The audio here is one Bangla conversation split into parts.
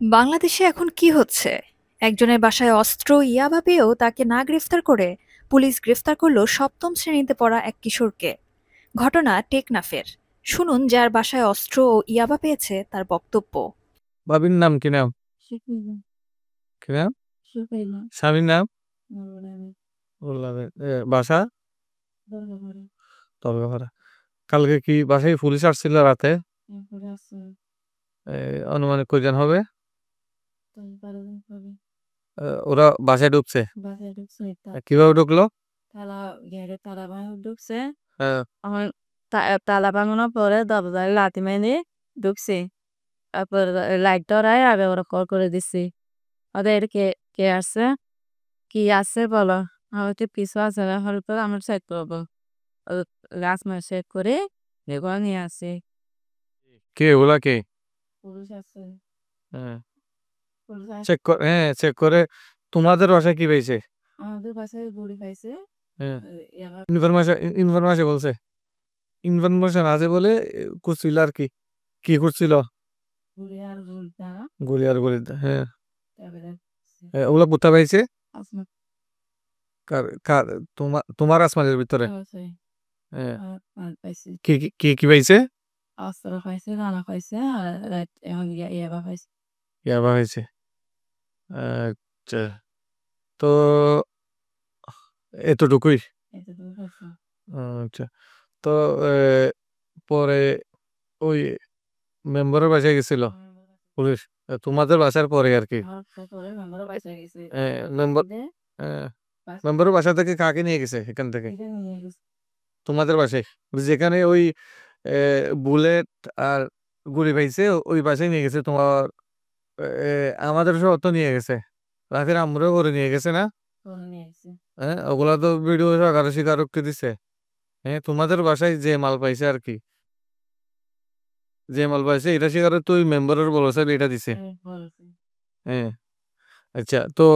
বাংলাদেশে এখন কি হচ্ছে? একজনের বাসায় অস্ত্র, ইয়াবা পেয়েও তাকে না গ্রেফতার করে পুলিশ গ্রেফতার করল সপ্তম শ্রেণীতে পড়া এক কিশোরকে। ঘটনা টেকনাফের। শুনুন যার বাসায় অস্ত্র ও ইয়াবা পেয়েছে তার বক্তব্য। ভাবির নাম কি নাম? সুফিয়া, কি নাম? সুফাইলা, স্বামীর নাম? মৌলানা, বাসা দরগাপাড়া, তর্কপাড়া। কালকে কি বাসায় পুলিশ আসছিল রাতে? এরপরে আছে অনুমানিক কয়জন হবে? 10-12 জন হবে। ওরা বাসায় ঢুকছে? বাসায় ঢুকছে কিভাবে ঢুকলো? তালা গেটে তালা ভাঙে ঢুকছে। আহ, এখন তালা ভাঙানোর পরে দরজায় লাথি মেরে ঢুকছে। তারপর লাইট ধরায় আগে ওরা কল করে দিচ্ছে। ওদের কে কে আছে কি আছে বলো। আমার তো কিছু আছে না হলে পরে আমরা চেক করবো। গাছ মাছ চেক করে এগুলো নিয়ে আসে। কে ওরা কে? পুলিশ আছে, পুলিশ আছে। চেক করে তোমাদের বাসায় কি পেয়েছে? আমাদের বাসায় গুলি খাইছে। এবার ইনফরমেশন বলছে, ইনফরমেশন আছে বলে করছিল আর কি। কি করছিল? গুলি আর গুলটা গুলি আর গুলি, হ্যাঁ। তারপরে ওগুলা কোথা পাইছে? আসমান কার কার তোমার আসমানের ভিতরে? আছে হ্যাঁ। আর পাইছে কি কি কি কি পাইছে? অস্ত্র খাইছে, রানা খাইছে আর এখন ইয়াবা খাইছে। ইয়াবা হয়েছে। আচ্ছা, তো এতটুকুই? এতটুকু খাইছে। আচ্ছা, তো পরে ওই মেম্বারের বাসায় গেছিল পুলিশ, তোমাদের বাসার পরে আর কি। তারপরে মেম্বারও পয়সা গেছে। মেম্বার মেম্বারের বাসা থেকে কাকে নিয়ে গেছে এখান থেকে? এটা নিয়ে গেছে। তোমাদের বাসায় যেখানে ওই বুলেট আর গুলি পাইছে ওই বাসায় নিয়ে গেছে তোমার? আমাদের সহ তো নিয়ে গেছে, রাতের আমরাও করে নিয়ে গেছে না? করে নিয়ে গেছে। হ্যাঁ, ওগুলা তো ভিডিও সহকারে স্বীকারোক্তি দিছে। হ্যাঁ, তোমাদের বাসায় যে মাল পাইছে আর কি, যে মাল পাইছে এটা স্বীকারে তো ওই মেম্বারের বড় সাহেব এটা দিছে। বলেছে। হ্যাঁ। আচ্ছা, তো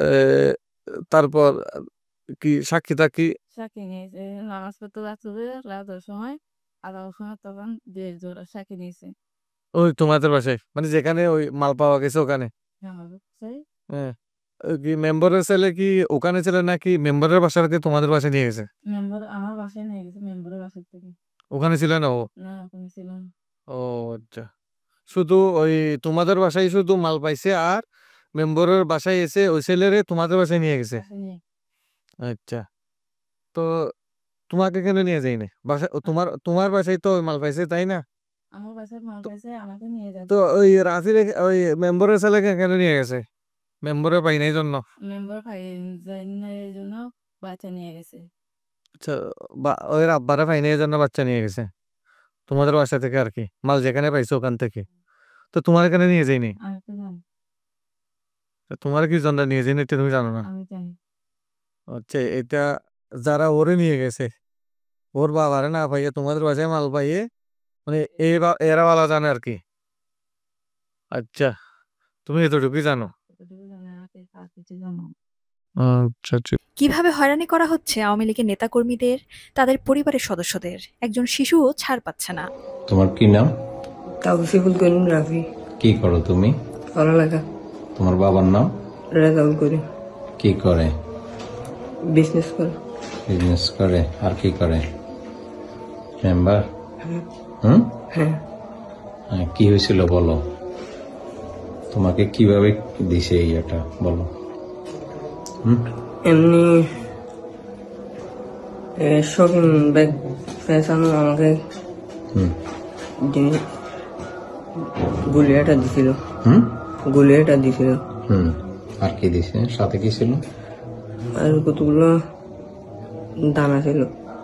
আহ, তারপর কি সাক্ষী টাক্ষী? সাক্ষী নিয়েছে নামাজ পড়তে যাচ্ছে রাতের সময়। আর ওর সময় তখন যে জোড়া সাক্ষী নিয়েছে। ওই তোমাদের বাসায় মানে যেখানে ওই মাল পাওয়া গেছে ওখানে? সেই হ্যাঁ। কি মেম্বারের ছেলে কি ওখানে ছিল নাকি মেম্বারের বাসা থেকে তোমাদের বাসায় নিয়ে গেছে? মেম্বার আমার বাসায় নিয়ে গেছে মেম্বারের বাসার থেকে। ওখানে ছিল না ও? না ওখানে ছিল না। ও আচ্ছা, শুধু ওই তোমাদের বাসায় শুধু মাল পাইছে আর মেম্বারের বাসায় এসে ওই ছেলেরে তোমাদের বাসায় নিয়ে গেছে? বাসায় নিয়ে আচ্ছা, তো তোমাকে কেন নিয়ে যায়নি বাসা? তোমার তোমার বাসায় তো মাল পাইছে তাই না? আমার বাসায় মাল তো পাইছে আমাকে নিয়ে তো যাচ্ছে। ওই রাফির ওই মেম্বারের ছেলেকে কেন নিয়ে গেছে? মেম্বারে পাই নাই জন্য? মেম্বার খাই যায় না এই জন্য বাচ্চা নিয়ে গেছে। আচ্ছা, ওই আব্বারা পাই নাই জন্য বাচ্চা নিয়ে গেছে তোমাদের বাসা থেকে আর কি, মাল যেখানে পাইছো ওখান থেকে। তো তোমার এখানে নিয়ে যায়নি? আমি তো জানি। তো তোমার কি জন্য নিয়ে যায়নি এটা তুমি জানো না? আমি জানি। আচ্ছা, এটা যারা ওরে নিয়ে গেছে ওর বাবারে না পাইয়ে তোমাদের বাসায় মাল পাইয়ে মানে এরা বলা জানে আর কি। আচ্ছা, তুমি এতটুকুই জানো? এতটুকু জানি আর কিছু জানো। আচ্ছা আচ্ছা। কিভাবে হয়রানি করা হচ্ছে আওয়ামী লীগের নেতাকর্মীদের, তাদের পরিবারের সদস্যদের? একজন শিশুও ছাড় পাচ্ছে না। তোমার কি নাম? তাওসিফুল করিম রাফি। কি করো তুমি? পড়ালেখা। তোমার বাবার নাম? রেজাউল করিম। কি করে? বিজনেস করে। বিজনেস করে। আর কি করে? মেম্বার? হুম। হ্যাঁ, হ্যাঁ, কি হয়েছিল বলো? তোমাকে কিভাবে দিছে এটা বলো? এমনি শৌখিন ব্যাগ ফ্যাশন আমাকে হুম জিনিস গুলিয়াটা দিছিল। হুম গুলিয়াটা দিছিল। হুম আর কি দিছে? সাথে কি ছিল? আর কতগুলো দানা ছিল।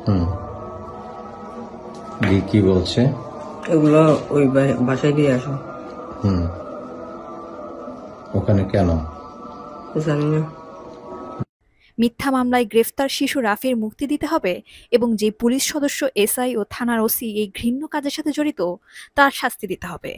হুম কি বলছে? এগুলো ওই বাসায় দিয়ে আসো। হুম ওখানে কেন? জানি না। মিথ্যা মামলায় গ্রেফতার শিশু রাফির মুক্তি দিতে হবে এবং যে পুলিশ সদস্য, এসআই ও থানার ওসি এই ঘৃণ্য কাজের সাথে জড়িত তার শাস্তি দিতে হবে।